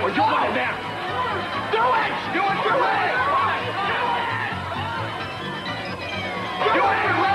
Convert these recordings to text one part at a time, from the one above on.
or you'll lie down. Do it! Do it for Lily! Do it for Lily!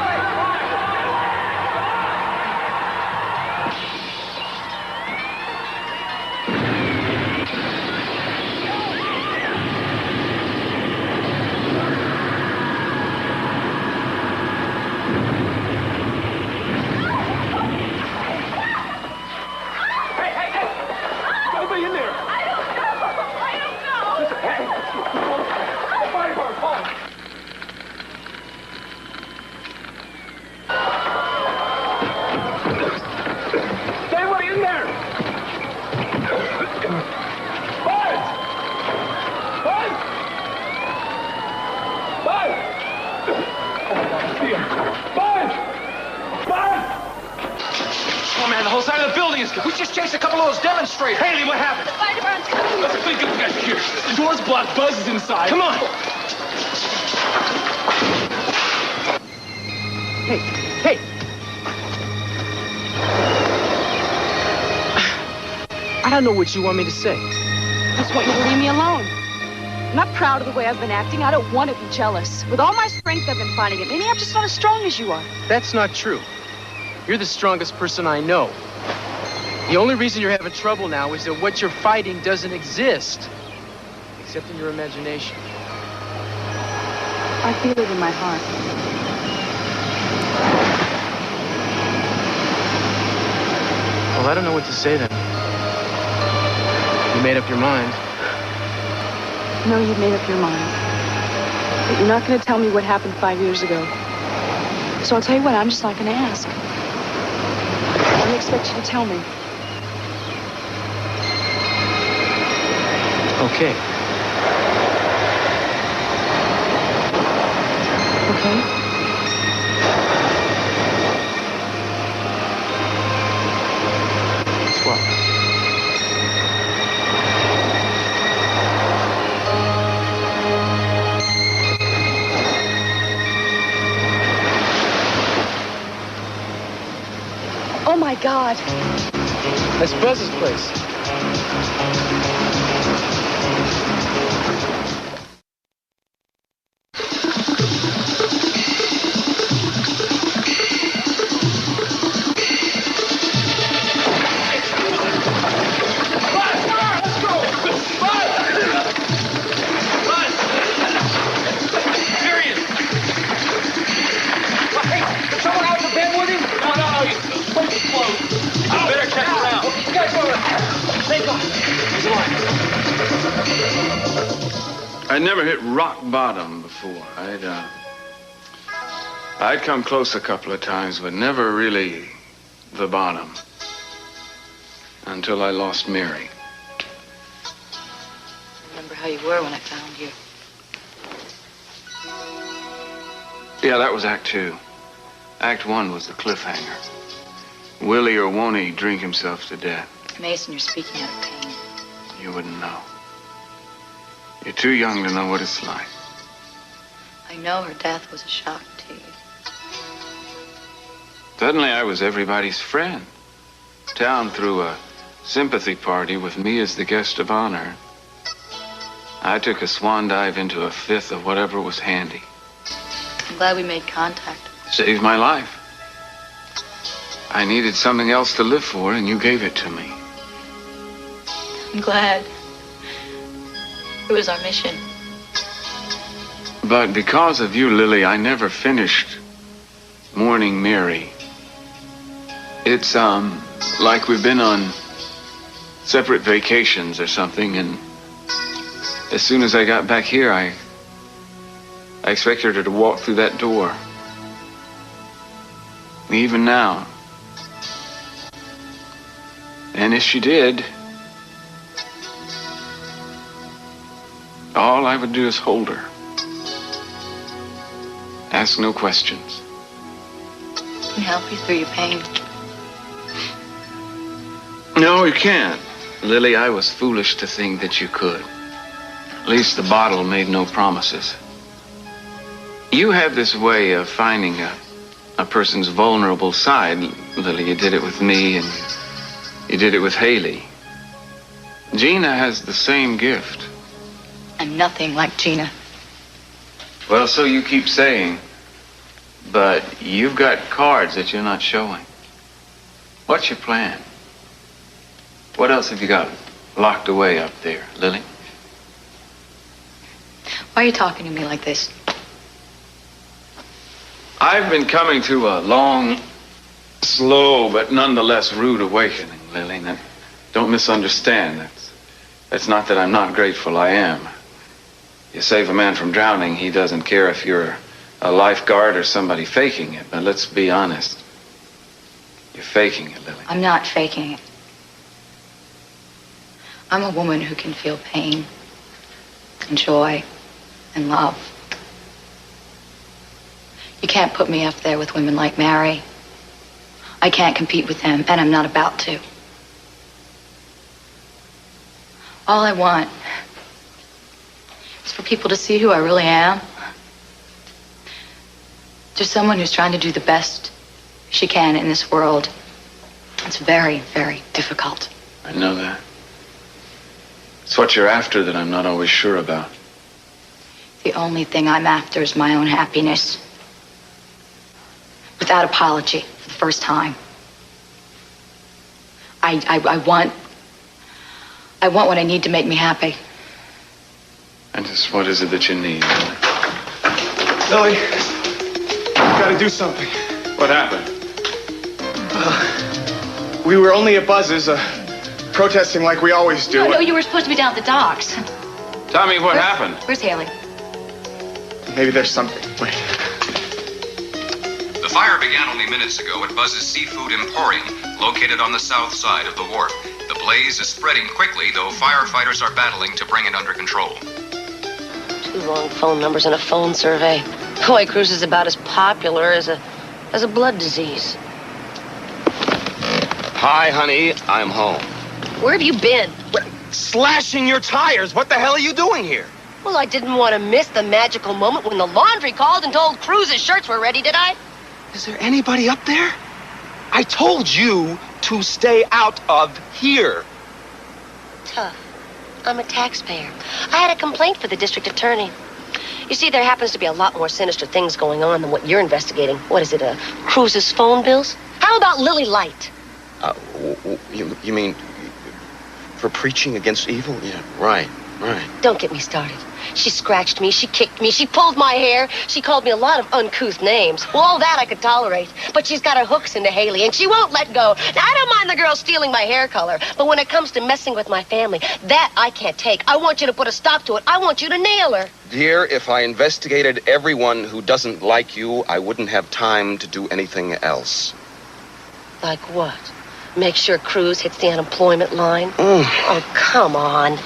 We just chased a couple of those demonstrators. Haley, what happened? The fire department's coming. Let's think of guys here. The door's blocked. Buzz is inside. Come on. Hey. I don't know what you want me to say. I just want you to leave me alone. I'm not proud of the way I've been acting. I don't want to be jealous. With all my strength, I've been fighting it. Maybe I'm just not as strong as you are. That's not true. You're the strongest person I know. The only reason you're having trouble now is that what you're fighting doesn't exist. Except in your imagination. I feel it in my heart. Well, I don't know what to say then. You made up your mind. No, you've made up your mind. But you're not going to tell me what happened 5 years ago. So I'll tell you what, I'm just not going to ask. I don't expect you to tell me. Okay. Okay? What? Oh my God. That's Buzz's place. I'd never hit rock bottom before. I'd come close a couple of times, but never really the bottom. Until I lost Mary. Remember how you were when I found you. Yeah, that was Act 2. Act 1 was the cliffhanger. Will he or won't he drink himself to death? Mason, you're speaking out of pain. You wouldn't know. You're too young to know what it's like. I know her death was a shock to you. Suddenly I was everybody's friend. Town threw a sympathy party with me as the guest of honor. I took a swan dive into a fifth of whatever was handy. I'm glad we made contact. Saved my life. I needed something else to live for, and you gave it to me. I'm glad. It was our mission. But because of you, Lily, I never finished mourning Mary. It's, like we've been on separate vacations or something, and as soon as I got back here, I expected her to walk through that door. Even now. And if she did, all I would do is hold her. Ask no questions. Can help you through your pain. No, you can't. Lily, I was foolish to think that you could. At least the bottle made no promises. You have this way of finding a person's vulnerable side, Lily. You did it with me, and you did it with Haley. Gina has the same gift. I'm nothing like Gina. Well, so you keep saying. But you've got cards that you're not showing. What's your plan? What else have you got locked away up there, Lily? Why are you talking to me like this? I've been coming to a long, slow, but nonetheless rude awakening, Lily. Now, don't misunderstand. That's not that I'm not grateful. I am. You save a man from drowning, he doesn't care if you're a lifeguard or somebody faking it. But let's be honest. You're faking it, Lily. I'm not faking it. I'm a woman who can feel pain and joy and love. You can't put me up there with women like Mary. I can't compete with them, and I'm not about to. All I want is for people to see who I really am. Just someone who's trying to do the best she can in this world. It's very, very difficult. I know that. It's what you're after that I'm not always sure about. The only thing I'm after is my own happiness. Without apology, for the first time. I want what I need to make me happy. And just what is it that you need, Lily, you gotta do something. What happened? We were only at Buzz's, protesting like we always do. No, you were supposed to be down at the docks. Tommy, what happened? Where's Haley? Maybe there's something. Wait. The fire began only minutes ago at Buzz's Seafood Emporium, located on the south side of the wharf. The blaze is spreading quickly, though firefighters are battling to bring it under control. 2 wrong phone numbers in a phone survey. Boy, Cruz is about as popular as a blood disease. Hi, honey. I'm home. Where have you been? Slashing your tires. What the hell are you doing here? Well, I didn't want to miss the magical moment when the laundry called and told Cruz his shirts were ready, did I? Is there anybody up there? I told you to stay out of here. Tough. I'm a taxpayer. I had a complaint for the district attorney. You see, there happens to be a lot more sinister things going on than what you're investigating. What is it, Cruz's phone bills? How about Lily Light? You mean for preaching against evil? Yeah, right. Don't get me started. She scratched me, she kicked me, she pulled my hair, she called me a lot of uncouth names. Well, all that I could tolerate. But she's got her hooks into Haley, and she won't let go. Now, I don't mind the girl stealing my hair color, but when it comes to messing with my family, that I can't take. I want you to put a stop to it. I want you to nail her. Dear, if I investigated everyone who doesn't like you, I wouldn't have time to do anything else. Like what? Make sure Cruz hits the unemployment line? Oh, come on.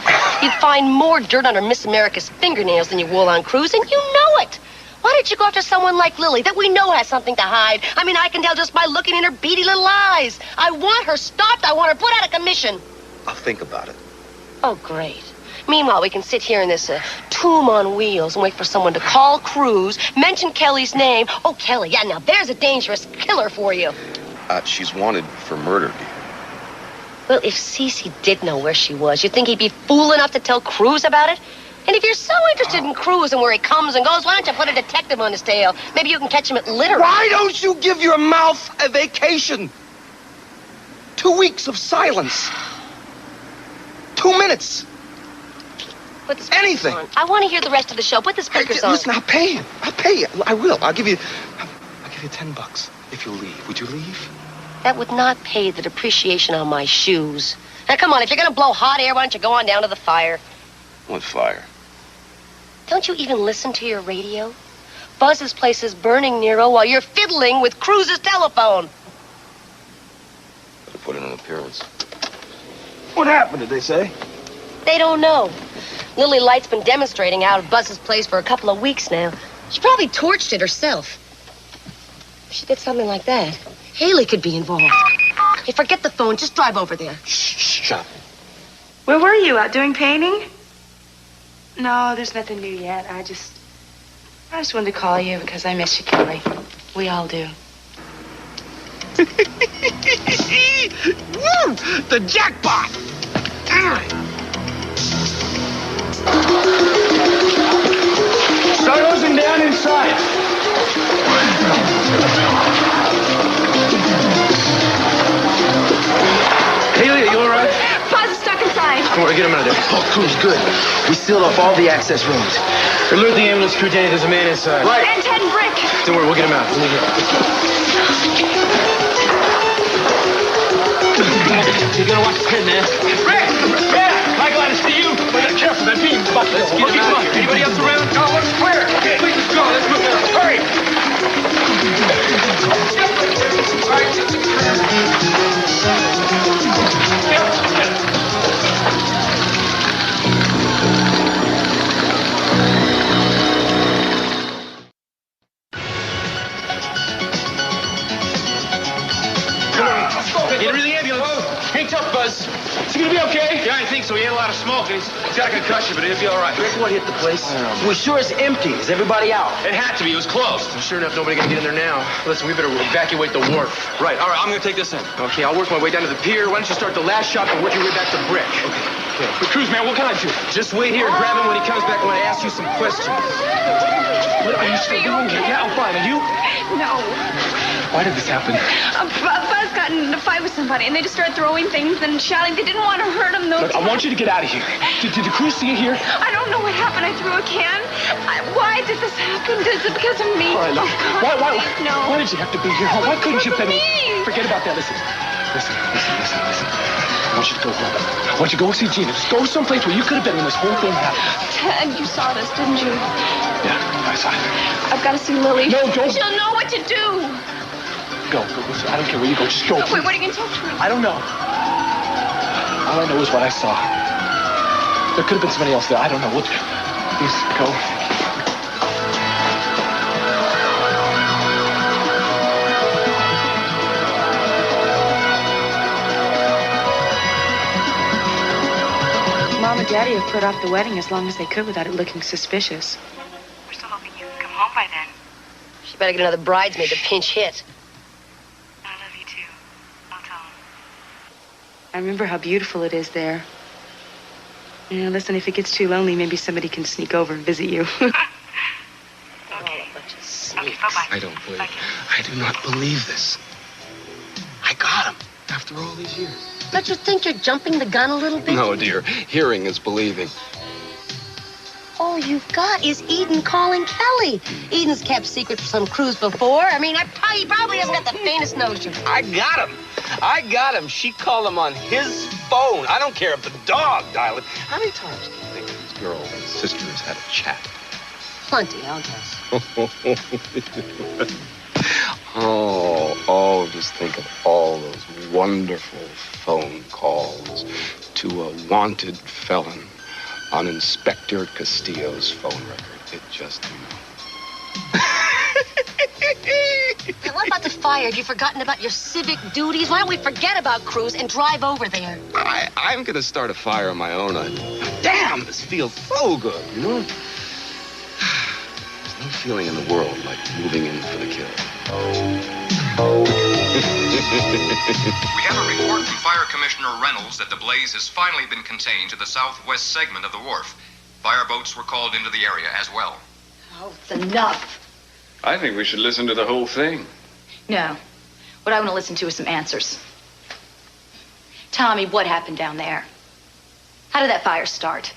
You'd find more dirt under Miss America's fingernails than you will on Cruz, and you know it. Why did you go after someone like Lily that we know has something to hide? I mean, I can tell just by looking in her beady little eyes. I want her stopped. I want her put out of commission. I'll think about it. Oh, great. Meanwhile, we can sit here in this tomb on wheels and wait for someone to call Cruz, mention Kelly's name. Oh, Kelly, yeah, now there's a dangerous killer for you. She's wanted for murder, dear. Well, if Cece did know where she was, you think he'd be fool enough to tell Cruz about it? And if you're so interested in Cruz and where he comes and goes, why don't you put a detective on his tail? Maybe you can catch him at litter. Why don't you give your mouth a vacation? 2 weeks of silence. 2 minutes. Put the speakers Anything. on. I want to hear the rest of the show. Put the speakers on. Listen, I'll pay you. I will. I'll give you $10 if you leave. Would you leave? That would not pay the depreciation on my shoes. Now, come on, if you're going to blow hot air, why don't you go on down to the fire? What fire? Don't you even listen to your radio? Buzz's place is burning, Nero, while you're fiddling with Cruz's telephone. Better put in an appearance. What happened, did they say? They don't know. Lily Light's been demonstrating out of Buzz's place for a couple of weeks now. She probably torched it herself. If she did something like that, Haley could be involved. Hey, forget the phone. Just drive over there. Shut up. Where were you? Out doing painting? No, there's nothing new yet. I just wanted to call you because I miss you, Kelly. We all do. Woo! The jackpot! Start hosing down inside. Haley, are you all right? Buzz is stuck inside. Come on, get him out of there. Oh, Cruz, good. We sealed off all the access rooms. Alert the ambulance crew, Danny. There's a man inside. Right. And Ted and Brick. Don't worry, we'll get him out. You're gonna watch his head, man. Rick! Yeah! I glad to see you. But careful, that beam's about to go. Let's get him out of here. Anybody else around? No, looks clear. Okay, please, let's go. Let's move now. Hurry! Get him to the ambulance. Hang tough, Buzz. Is he gonna be okay? Yeah, I think so. He had a lot of smoke, and he's got a concussion, but he'll be all right. Rick, what hit the place? We're sure it's empty. Is everybody out? It had to be. It was closed. Sure enough, nobody gonna get in there now. Listen, we better evacuate the wharf. Right, all right, I'm gonna take this in. Okay, I'll work my way down to the pier. Why don't you start the last shop and work your way back to Brick? Okay. But Cruz, man, what can I do? Just wait here and grab him when he comes back. I want to ask you some questions. What, are you still doing here? Yeah, I'm fine. Are you? No. Why did this happen? Buzz got in a fight with somebody, and they just started throwing things and shouting. They didn't want to hurt him, though. Look, I want you to get out of here. Did the crew see you here? I don't know what happened. I threw a can. Why did this happen? Is it because of me? All right, look. God, Why please, no. Why did you have to be here? Huh? Why couldn't you have been... Me. Forget about that. Listen. I want you to go home. I want you to go see Gina. Just go someplace where you could have been when this whole thing happened. Ted, you saw this, didn't you? Yeah, I saw it. I've got to see Lily. No, don't. She'll know what to do. Go. I don't care where you go. Just go. Wait, what are you going to tell her? I don't know. All I know is what I saw. There could have been somebody else there. I don't know. Please, go. Mom and Daddy have put off the wedding as long as they could without it looking suspicious. We're still hoping you can come home by then. She better get another bridesmaid to pinch hit. I love you too. I'll tell him. I remember how beautiful it is there. Yeah, listen, if it gets too lonely, maybe somebody can sneak over and visit you. Okay. Oh, bunch of Okay, bye-bye. I don't believe Bye. I do not believe this. I got him after all these years. Don't you think you're jumping the gun a little bit? No, dear. Hearing is believing. All you've got is Eden calling Kelly. Eden's kept secret for some cruise before. I mean, he probably hasn't got the faintest notion. I got him. She called him on his phone. I don't care if the dog dialed it. How many times do you think these girls and sisters had a chat? Plenty, I'll guess. Oh, just think of all those wonderful phone calls to a wanted felon on Inspector Castillo's phone record. It just... Now, what about the fire? Have you forgotten about your civic duties? Why don't we forget about Cruz and drive over there? I'm gonna start a fire of my own. Damn, this feels so good, you know? There's no feeling in the world like moving in for the kill. We have a report from Fire Commissioner Reynolds that the blaze has finally been contained to the southwest segment of the wharf. Fireboats were called into the area as well. Oh, it's enough. I think we should listen to the whole thing. No. What I want to listen to is some answers. Tommy, what happened down there? How did that fire start?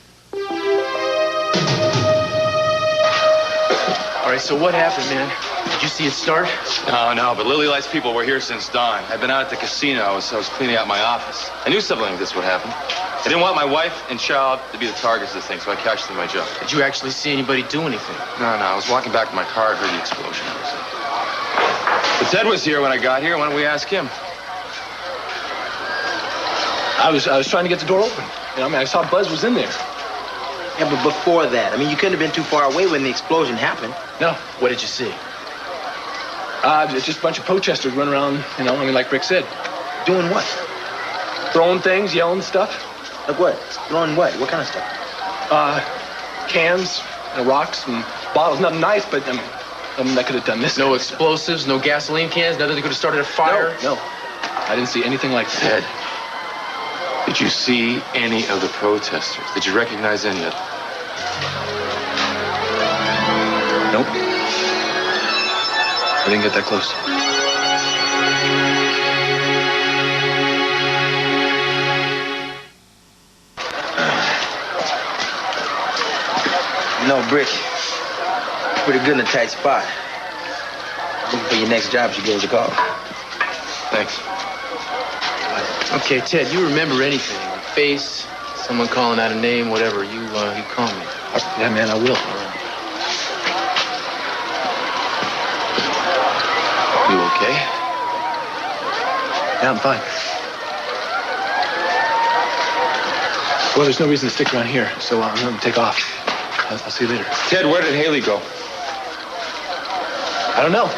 All right, so what happened, man? Did you see it start? No, but Lily Light's people were here since dawn. I've been out at the casino. I was cleaning out my office. I knew something like this would happen. I didn't want my wife and child to be the targets of this thing, so I cashed in my job. Did you actually see anybody do anything? No, I was walking back to my car. I heard the explosion. But Ted was here when I got here. Why don't we ask him? I was trying to get the door open. You know, I saw Buzz was in there. Yeah, but before that, you couldn't have been too far away when the explosion happened. No. What did you see? Just a bunch of protesters running around, like Rick said. Doing what? Throwing things, yelling stuff. Like what? Throwing what? What kind of stuff? Cans, rocks, and bottles. Nothing nice, but that could have done this. No explosives, no gasoline cans, nothing that could have started a fire? No. I didn't see anything like that. Ted, did you see any of the protesters? Did you recognize any of them? I didn't get that close. No, Brick. Pretty good in a tight spot. Looking for your next job, she gave us a call. Thanks. Okay, Ted, you remember anything? A face, someone calling out a name, whatever, you call me. Yeah, man, I will. You okay? Yeah, I'm fine. Well, there's no reason to stick around here, so I'm going to take off. I'll see you later. Ted, where did Haley go? I don't know.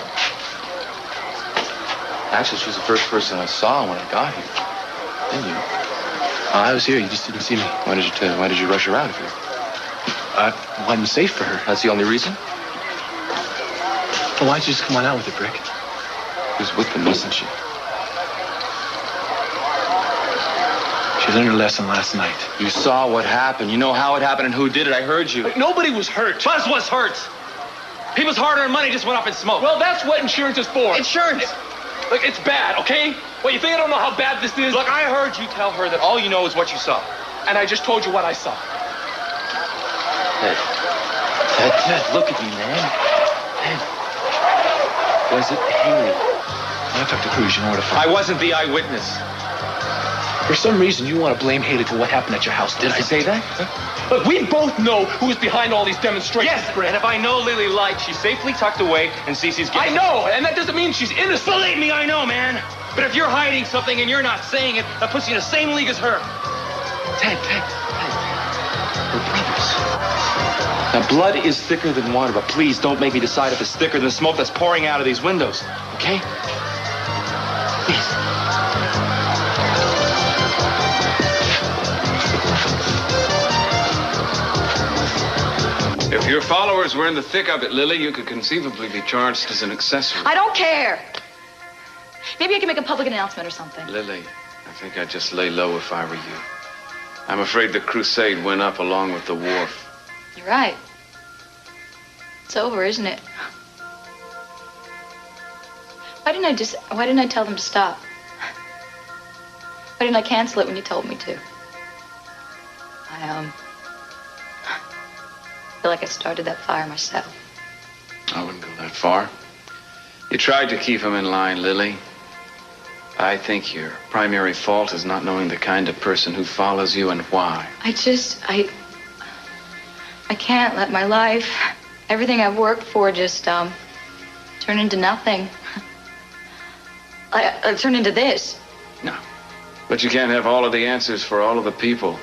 Actually, she was the first person I saw when I got here. Didn't you? I was here. You just didn't see me. Why did you rush around here? I wanted to safe for her. That's the only reason? Well, why don't you just come on out with it, Brick? She was with them, wasn't she? She learned her lesson last night. You saw what happened. You know how it happened and who did it. I heard you. Look, nobody was hurt. Buzz was hurt. People's hard-earned money just went up in smoke. Well, that's what insurance is for. Insurance? Look, it's bad, okay? What, you think I don't know how bad this is? Look, I heard you tell her that all you know is what you saw. And I just told you what I saw. Ted, look at me, man. Ted. Was it Haley? When I talk to Cruz, you know where to find I wasn't the eyewitness. For some reason, you want to blame Haley for what happened at your house. Did I say that? Huh? Look, we both know who's behind all these demonstrations. Yes, and if I know Lily Light, she's safely tucked away and Cece's getting... I know, and that doesn't mean she's innocent. Believe me, I know, man. But if you're hiding something and you're not saying it, that puts you in the same league as her. Ted. We're brothers. Now, blood is thicker than water, but please don't make me decide if it's thicker than the smoke that's pouring out of these windows, okay? Please. If your followers were in the thick of it, Lily, you could conceivably be charged as an accessory. I don't care. Maybe I can make a public announcement or something. Lily, I think I'd just lay low if I were you. I'm afraid the crusade went up along with the war. You're right. It's over, isn't it? Why didn't I tell them to stop? Why didn't I cancel it when you told me to? I feel like I started that fire myself. I wouldn't go that far. You tried to keep him in line, Lily. I think your primary fault is not knowing the kind of person who follows you and why. I can't let my life, everything I've worked for, just turn into nothing. I turn into this. No. But you can't have all of the answers for all of the people.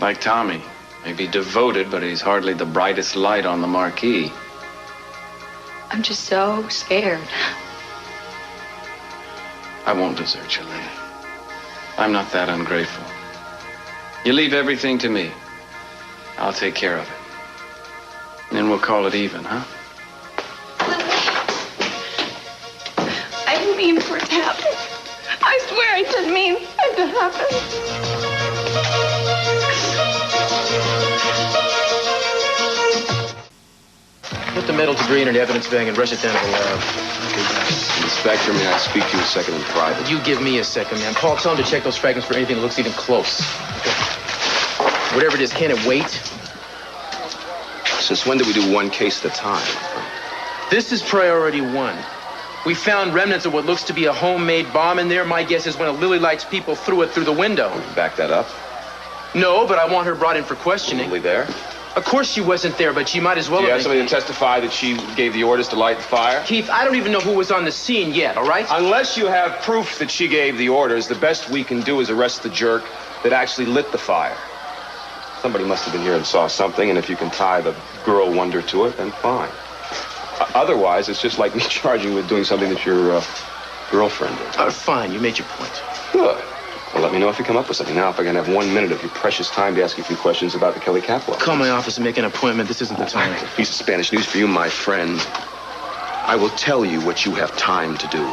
Like Tommy. Maybe devoted, but he's hardly the brightest light on the marquee. I'm just so scared. I won't desert you, Lily. I'm not that ungrateful. You leave everything to me. I'll take care of it. And then we'll call it even, huh? I didn't mean for it to happen. I swear I didn't mean it to happen. Put the metal debris in an evidence bag and rush it down to the lab. Inspector, may I speak to you a second in private? You give me a second, man. Paul, tell him to check those fragments for anything that looks even close. Okay. Whatever it is, can it wait? Since when do we do one case at a time? This is priority one. We found remnants of what looks to be a homemade bomb in there. My guess is one of Lily Light's people threw it through the window. Back that up? No, but I want her brought in for questioning. Lily there? Of course she wasn't there, but she might as well Do you have have somebody to testify that she gave the orders to light the fire? Keith, I don't even know who was on the scene yet, all right? Unless you have proof that she gave the orders, the best we can do is arrest the jerk that actually lit the fire. Somebody must have been here and saw something, and if you can tie the girl wonder to it, then fine. Otherwise, it's just like me charging you with doing something that your girlfriend did. Fine, you made your point. Good. Well, let me know if you come up with something. Now, if I can have 1 minute of your precious time to ask you a few questions about the Kelly Capwell. Call my office and make an appointment. This isn't the time. A piece of Spanish news for you, my friend. I will tell you what you have time to do.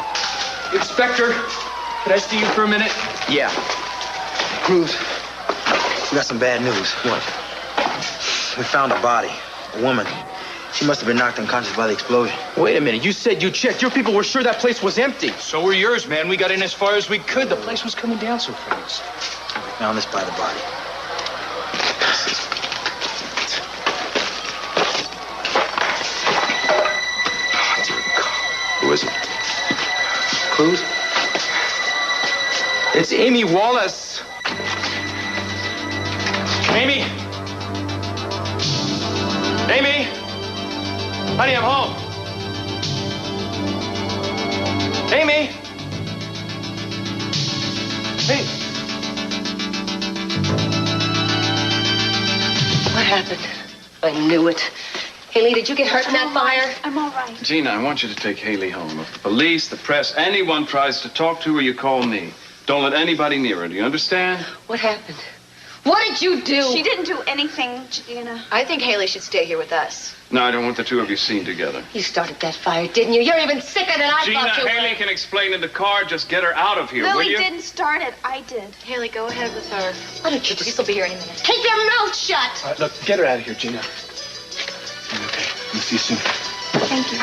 Inspector, can I see you for a minute? Yeah. Cruz, we got some bad news. What? We found a body, a woman. She must have been knocked unconscious by the explosion. Wait a minute. You said you checked. Your people were sure that place was empty. So were yours, man. We got in as far as we could. The place was coming down so fast. We found this by the body. Who is it? Cruz? It's Amy Wallace. Amy? Amy? Honey, I'm home. Amy? Hey. What happened? I knew it. Haley, did you get hurt in that fire? I'm all right. Gina, I want you to take Haley home. If the police, the press, anyone tries to talk to her, you call me. Don't let anybody near her. Do you understand? What happened? What did you do? She didn't do anything, Gina. I think Haley should stay here with us. No, I don't want the two of you seen together. You started that fire, didn't you? You're even sicker than I Gina, thought you Haley were. can explain in the car. Just get her out of here, will Lily you? didn't start it. I did. Haley, go ahead with her. Why don't you Police will be here any minute. keep your mouth shut? All right, look, get her out of here, Gina. Okay, we'll see you soon. Thank you.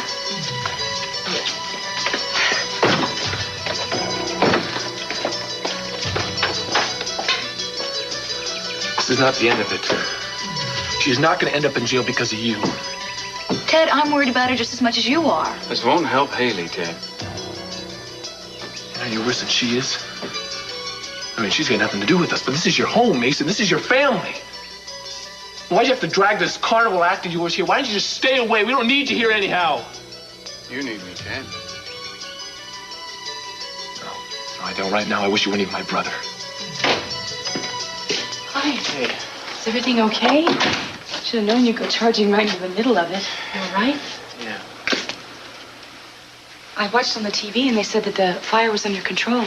This is not the end of it. She's not going to end up in jail because of you. Ted, I'm worried about her just as much as you are. This won't help Haley, Ted. You know, you're worse than she is. I mean, she's got nothing to do with us, but this is your home, Mason. This is your family. Why'd you have to drag this carnival act of yours here? Why don't you just stay away? We don't need you here anyhow. You need me, Ted. No, I don't right now. I wish you weren't even my brother. Hi. Hey. Is everything okay? Should have known you'd go charging right into the middle of it. You all right? Yeah. I watched on the TV and they said that the fire was under control.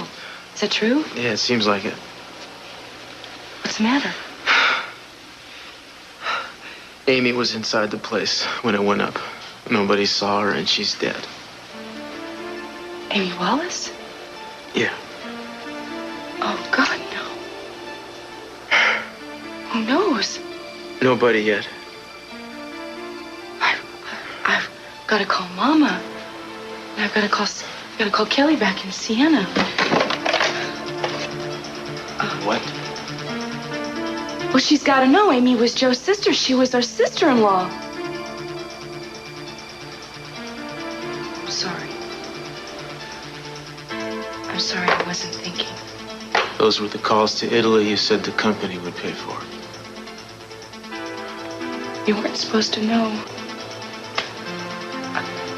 Is that true? Yeah, it seems like it. What's the matter? Amy was inside the place when it went up. Nobody saw her, and she's dead. Amy Wallace? Yeah. Oh, God, no. Who knows? Nobody yet. I've got to call Mama. And I've got to call Kelly back in Siena. What? Well, she's got to know Amy was Joe's sister. She was our sister-in-law. I'm sorry. I'm sorry I wasn't thinking. Those were the calls to Italy you said the company would pay for. You weren't supposed to know.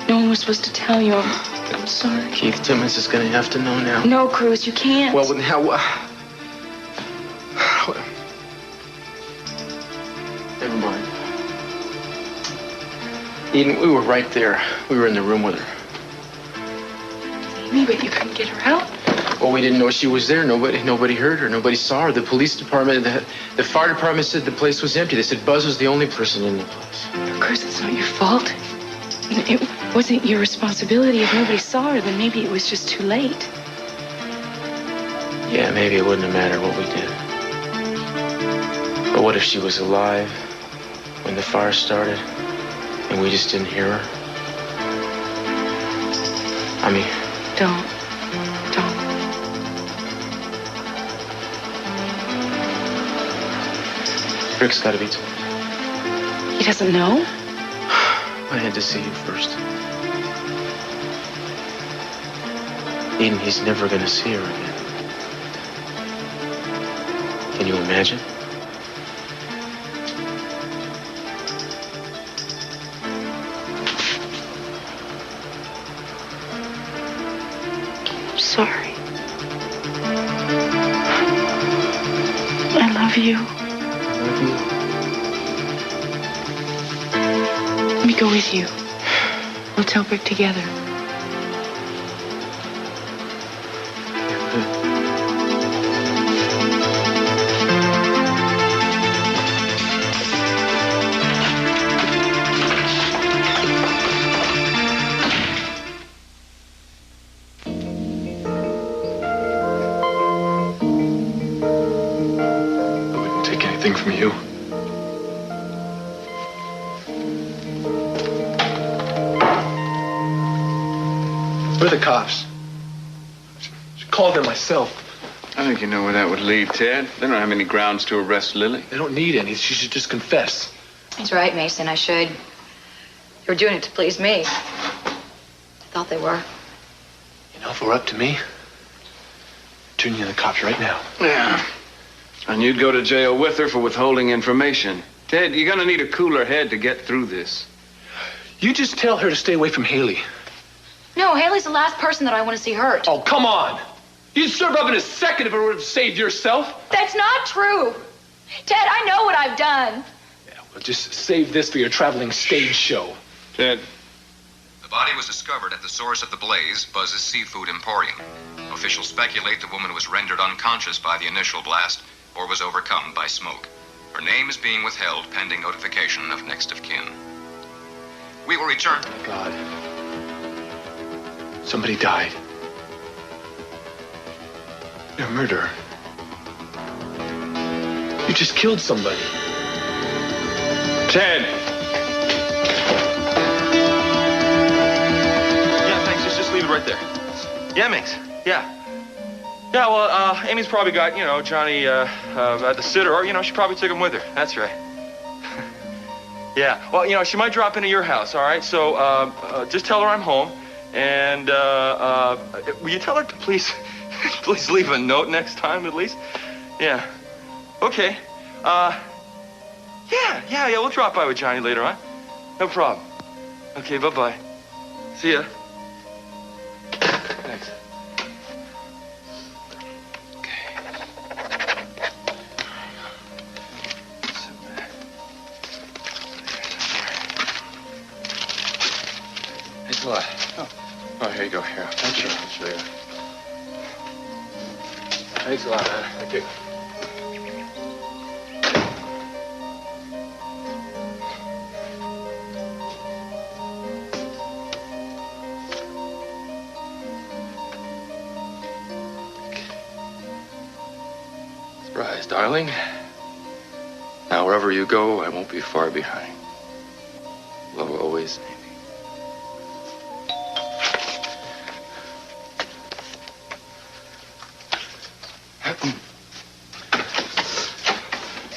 No one was supposed to tell you. I'm sorry. Keith Timmons is going to have to know now. No, Cruz, you can't. Well, now... Never mind. Eden, we were right there. We were in the room with her. Amy, but you couldn't get her out? Well, we didn't know she was there. Nobody heard her. Nobody saw her. The police department, the fire department said the place was empty. They said Buzz was the only person in the place. Cruz, it's not your fault. It wasn't your responsibility. If nobody saw her, then maybe it was just too late. Yeah, maybe it wouldn't have mattered what we did. But what if she was alive when the fire started and we just didn't hear her? I mean... Don't. Rick's got to be told. He doesn't know? I had to see you first. Eden, he's never going to see her again. Can you imagine? I'm sorry. I love you. Let me go with you. We'll tell Rick together. I wouldn't take anything from you. Where are the cops? I should call them myself. I think you know where that would lead, Ted. They don't have any grounds to arrest Lily. They don't need any. She should just confess. He's right, Mason. I should. They were doing it to please me. I thought they were. You know, if it were up to me, I'd turn you to the cops right now. Yeah. And you'd go to jail with her for withholding information. Ted, you're gonna need a cooler head to get through this. You just tell her to stay away from Haley. No, Haley's the last person that I want to see hurt. Oh, come on. You'd serve up in a second if it would have saved yourself. That's not true. Ted, I know what I've done. Yeah, well, just save this for your traveling stage show. Ted. The body was discovered at the source of the blaze, Buzz's Seafood Emporium. Officials speculate the woman was rendered unconscious by the initial blast or was overcome by smoke. Her name is being withheld pending notification of next of kin. We will return. Oh, my God. Somebody died. You're a murderer. You just killed somebody. Ted! Yeah, thanks. Just leave it right there. Yeah, Minx. Yeah. Yeah, well, Amy's probably got, Johnny at the sitter, or, she probably took him with her. That's right. Yeah. Well, she might drop into your house, all right? So, just tell her I'm home. And, will you tell her to please leave a note next time, at least? Yeah. Okay. Yeah, we'll drop by with Johnny later on. No problem. Okay, bye-bye. See ya. Thanks. Thanks a lot. Oh, here you go. Here, thank you. I'll show you. Thanks a lot, man. Thank you. Surprise, darling. Now, wherever you go, I won't be far behind. Love always, Amy.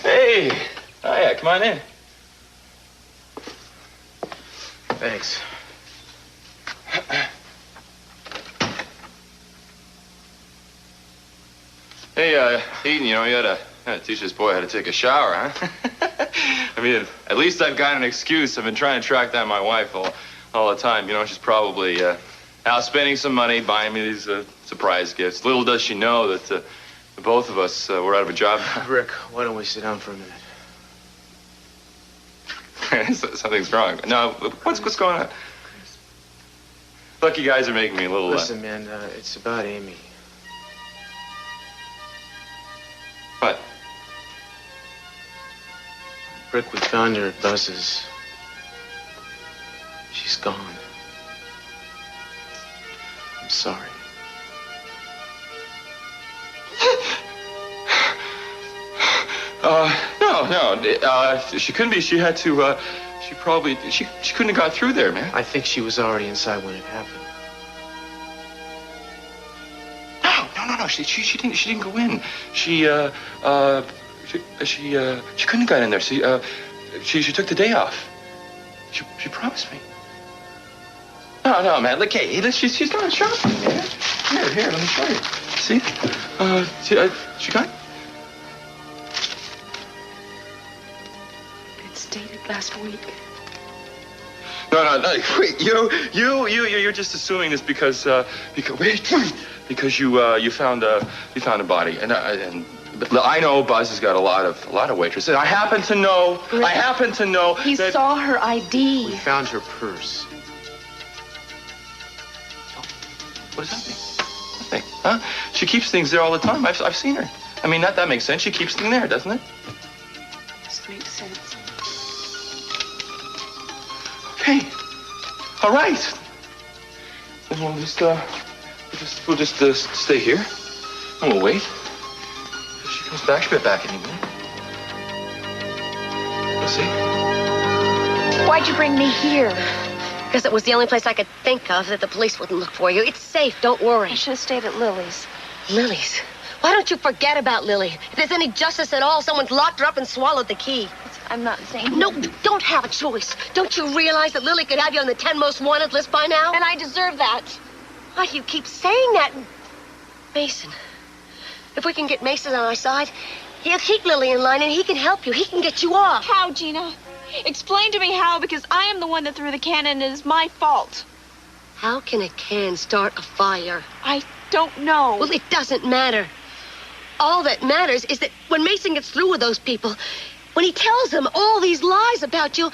Hey! Hiya, come on in. Thanks. Hey, Eden, you had to teach this boy how to take a shower, huh? I mean, at least I've got an excuse. I've been trying to track down my wife all the time. She's probably out spending some money buying me these surprise gifts. Little does she know that the both of us were out of a job. Rick, why don't we sit down for a minute? Something's wrong. No, what's going on? Lucky guys are making me a little... Listen, man, it's about Amy. What? Rick, we found her at Buzz's. She's gone. I'm sorry. No. She couldn't be. She had to, she couldn't have got through there, man. I think she was already inside when it happened. No. She didn't go in. She couldn't have got in there. She took the day off. She promised me. No, man. Look, hey, she's gone shopping, man. Here, let me show you. See? She got... It's dated last week. No. Wait, you're just assuming this because you found a body, and I know Buzz has got a lot of waitresses. I happen to know. He saw her ID. We found her purse. What does that mean? Nothing, huh? She keeps things there all the time. I've seen her. I mean, that makes sense. She keeps things there, doesn't it? This makes sense. Okay. All right. Then we'll just stay here, and we'll wait. If she comes back, she'll be back any minute. We'll see. Why'd you bring me here? Because it was the only place I could think of that the police wouldn't look for you. It's safe, don't worry. I should have stayed at Lily's. Lily's? Why don't you forget about Lily? If there's any justice at all, someone's locked her up and swallowed the key. I'm not saying... No, you don't have a choice. Don't you realize that Lily could have you on the 10 most wanted list by now? And I deserve that. Why do you keep saying that? Mason. If we can get Mason on our side, he'll keep Lily in line and he can help you. He can get you off. How, Gina? Explain to me how, because I am the one that threw the can and it is my fault. How can a can start a fire? I don't know. Well, it doesn't matter. All that matters is that when Mason gets through with those people, when he tells them all these lies about you,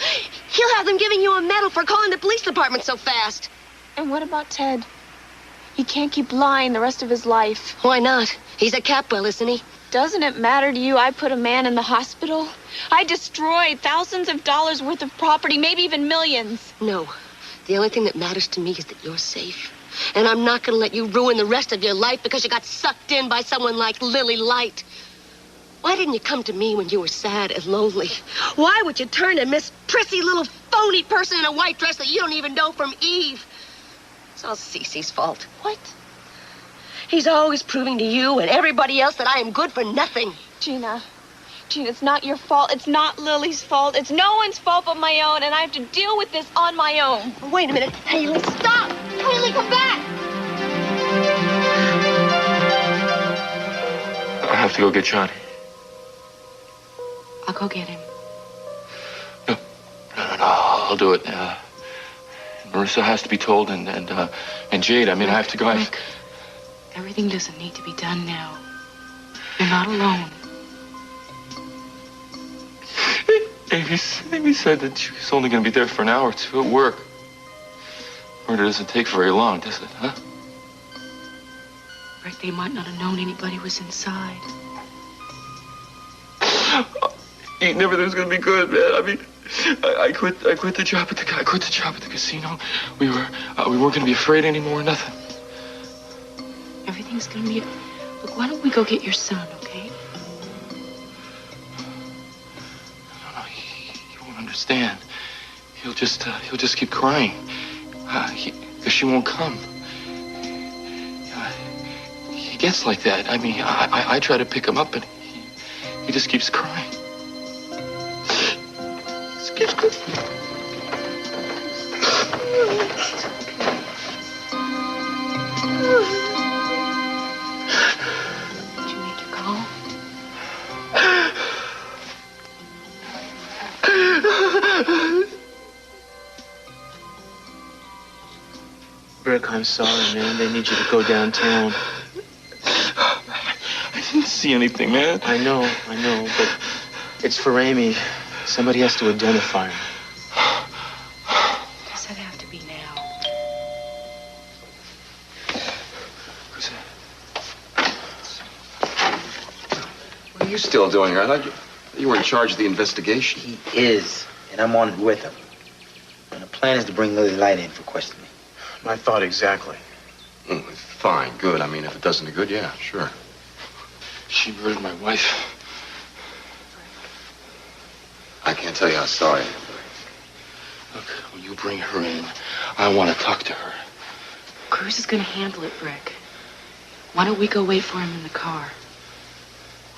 he'll have them giving you a medal for calling the police department so fast. And what about Ted? He can't keep lying the rest of his life. Why not? He's a Capwell, isn't he? Doesn't it matter to you I put a man in the hospital? I destroyed thousands of dollars worth of property, maybe even millions. No. The only thing that matters to me is that you're safe. And I'm not going to let you ruin the rest of your life because you got sucked in by someone like Lily Light. Why didn't you come to me when you were sad and lonely? Why would you turn to Miss Prissy little phony person in a white dress that you don't even know from Eve? It's all Cece's fault. What? He's always proving to you and everybody else that I am good for nothing. Gina, it's not your fault. It's not Lily's fault. It's no one's fault but my own, and I have to deal with this on my own. Wait a minute. Haley, stop! Haley, come back! I have to go get Johnny. I'll go get him. No, I'll do it. Marissa has to be told, and Jade. I mean, I have to go. Rick, everything doesn't need to be done now. You're not alone. Amy said that she was only going to be there for an hour or two at work. Murder doesn't take very long, does it, huh? Rick, they might not have known anybody was inside. You never thought it was going to be good, man. I mean, I quit the job at the casino. We weren't going to be afraid anymore, nothing. Everything's going to be... Look, why don't we go get your son, okay? No, he won't understand. He'll just keep crying. Because she won't come. He gets like that. I mean, I try to pick him up, and he just keeps crying. Just keeps crying. Did you make your call? Rick, I'm sorry, man. They need you to go downtown. I didn't see anything, man. I know, but it's for Amy. Somebody has to identify her. Does that have to be now? What are you still doing here? I thought you were in charge of the investigation. He is, and I'm on it with him. And the plan is to bring Lily Light in for questioning. My thought exactly. Fine, good. I mean, if it does any good, yeah, sure. She murdered my wife. I can't tell you how sorry I am. Look, when you bring her in, I want to talk to her. Cruz is going to handle it, Rick. Why don't we go wait for him in the car?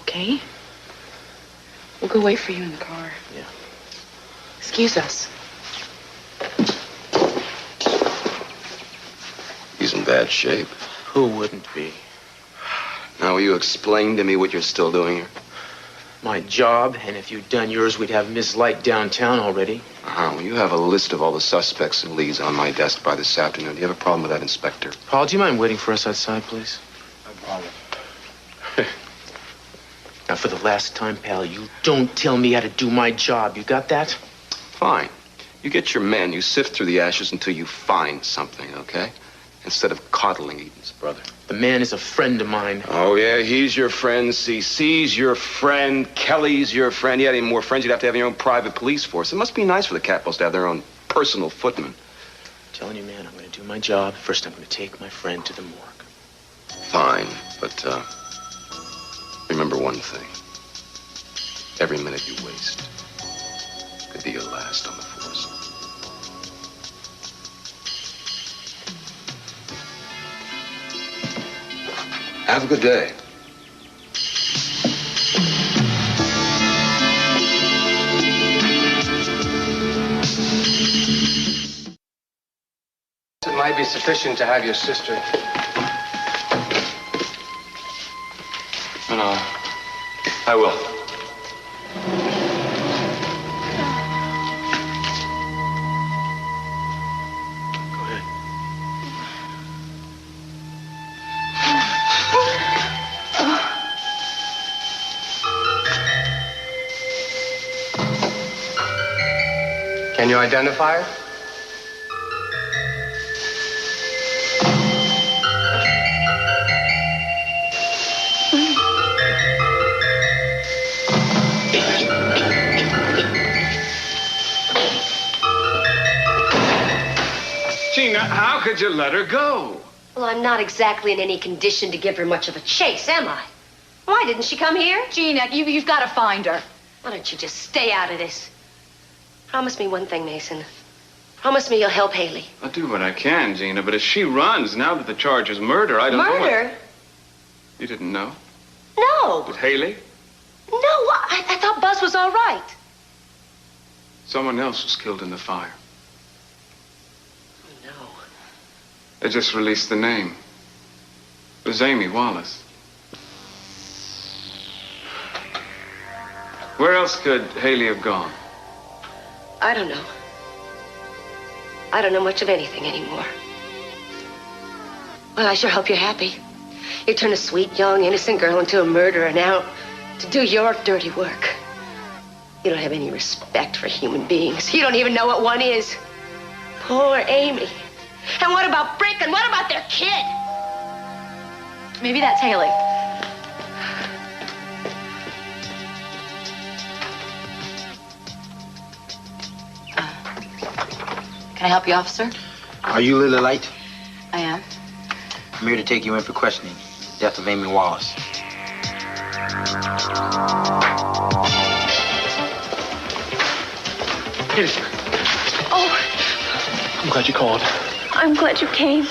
Okay? We'll go wait for you in the car. Yeah. Excuse us. He's in bad shape. Who wouldn't be? Now, will you explain to me what you're still doing here? My job, and if you'd done yours, we'd have Miss Light downtown already. Well, you have a list of all the suspects and leads on my desk by this afternoon. Do you have a problem with that, Inspector? Paul, do you mind waiting for us outside, please? No problem. Now, for the last time, pal, you don't tell me how to do my job. You got that? Fine. You get your men, you sift through the ashes until you find something, okay? Instead of coddling Eden's brother. The man is a friend of mine. Oh, yeah, he's your friend. CC's your friend. Kelly's your friend. You had any more friends, you'd have to have your own private police force. It must be nice for the Catwells to have their own personal footman. I'm telling you, man, I'm going to do my job. First, I'm going to take my friend to the morgue. Fine, but remember one thing. Every minute you waste could be your last on the force. Have a good day. It might be sufficient to have your sister. No, I will. Go ahead. Can you identify her? Gina, how could you let her go? Well, I'm not exactly in any condition to give her much of a chase, am I? Why didn't she come here? Gina, you've got to find her. Why don't you just stay out of this? Promise me one thing, Mason. Promise me you'll help Haley. I'll do what I can, Gina, but if she runs, now that the charge is murder, I don't know Murder? You didn't know? No. With Haley? No, I thought Buzz was all right. Someone else was killed in the fire. Oh, no. They just released the name. It was Amy Wallace. Where else could Haley have gone? I don't know. I don't know much of anything anymore. Well, I sure hope you're happy. You turned a sweet, young, innocent girl into a murderer now to do your dirty work. You don't have any respect for human beings. You don't even know what one is. Poor Amy. And what about Brick? And what about their kid? Maybe that's Haley. Can I help you, officer? Are you Lily Light? I am. I'm here to take you in for questioning. Death of Amy Wallace. Here. Oh, I'm glad you called. I'm glad you came.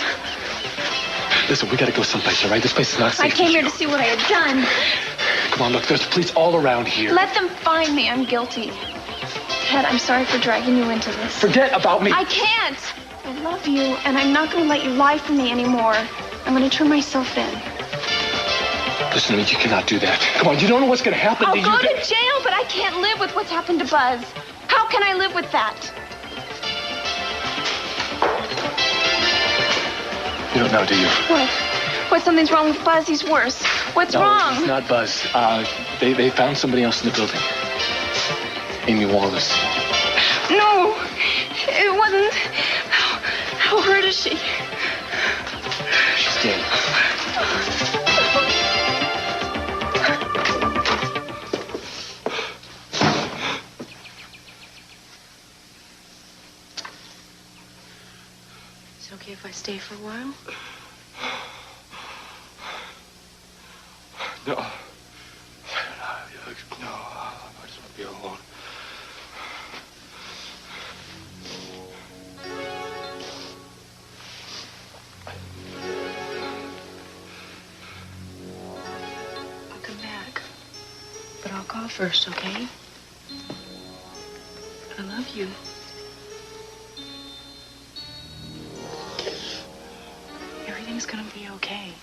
Listen, we gotta go someplace, all right? This place is not safe. I came here to see what I had done. Come on, look, there's police all around here. Let them find me. I'm guilty. Ted, I'm sorry for dragging you into this. Forget about me. I can't. I love you, and I'm not going to let you lie for me anymore. I'm going to turn myself in. Listen to me, you cannot do that. Come on, you don't know what's gonna happen I'll to you. go to jail, but I can't live with what's happened to Buzz. How can I live with that? You don't know, do you? What? What? Something's wrong with Buzz? He's worse. What's wrong? It's not Buzz. They found somebody else in the building. Amy Wallace. No, it wasn't. How hurt is she? She's dead. Is it okay if I stay for a while? No. No, I just want to be alone. I'll come back. But I'll call first, okay? I love you. Everything's gonna be okay.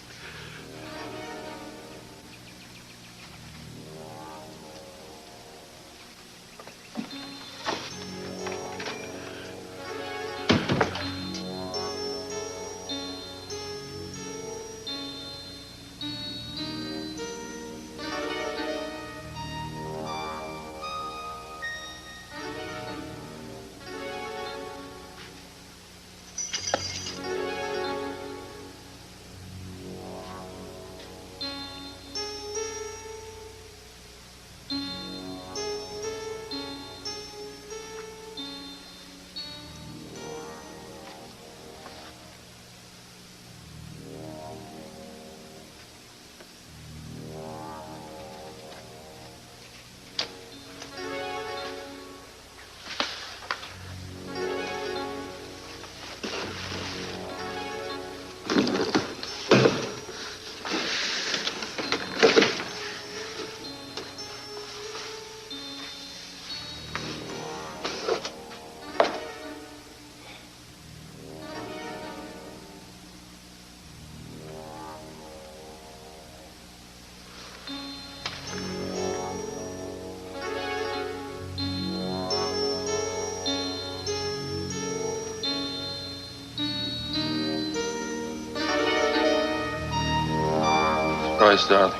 Rise, darling.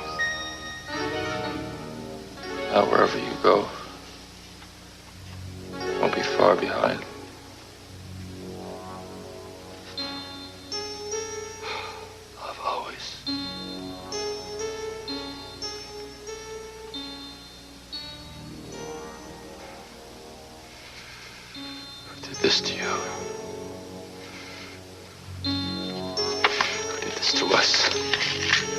Now, wherever you go, won't be far behind. Love always. Who did this to you? Who did this to us?